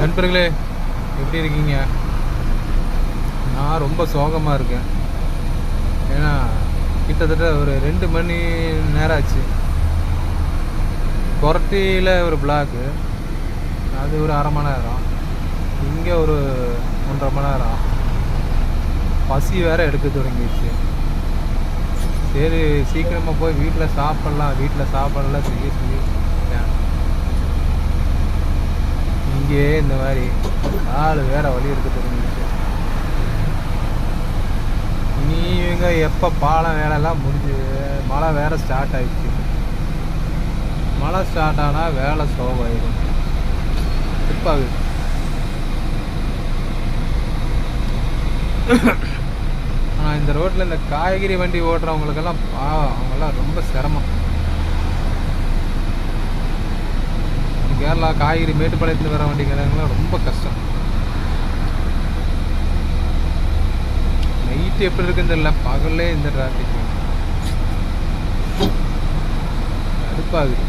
நண்பர்களே, எப்படி இருக்கீங்க? நான் ரொம்ப சோகமாக இருக்கேன். ஏன்னா கிட்டத்தட்ட ஒரு 2 மணி நேரம் ஆச்சு. கொரட்டியில் ஒரு பிளாக்கு, அது ஒரு அரை மணி நேரம், இங்கே ஒரு 1.5 மணி நேரம். பசி வேற எடுக்க தொடங்கிடுச்சு. சரி, சீக்கிரமாக போய் வீட்டில் சாப்பிடலாம் சொல்லி இங்கே இந்த மாதிரி ஆள் வேற வழி எடுக்க தொடங்கிடுச்சு. நீங்க எப்போ பாலம் வேலைலாம் முடிஞ்சு மழை வேற ஸ்டார்ட் ஆயிடுச்சு. மழை ஸ்டார்ட் ஆனால் வேலை சோகமாயிடும். இருப்பாகுது. ஆனால் இந்த ரோட்டில் இந்த காய்கறி வண்டி ஓட்டுறவங்களுக்கெல்லாம் அவங்கெல்லாம் ரொம்ப சிரமம். கேரளா காய்கறி மேட்டுப்பாளையத்தில் வர வண்டிக்காரங்களாம் ரொம்ப கஷ்டம். நைட்டு எப்படி இருக்குன்னு தெரியல, பகல்லே இந்த டிராஃபிக் கடுப்பாகுது.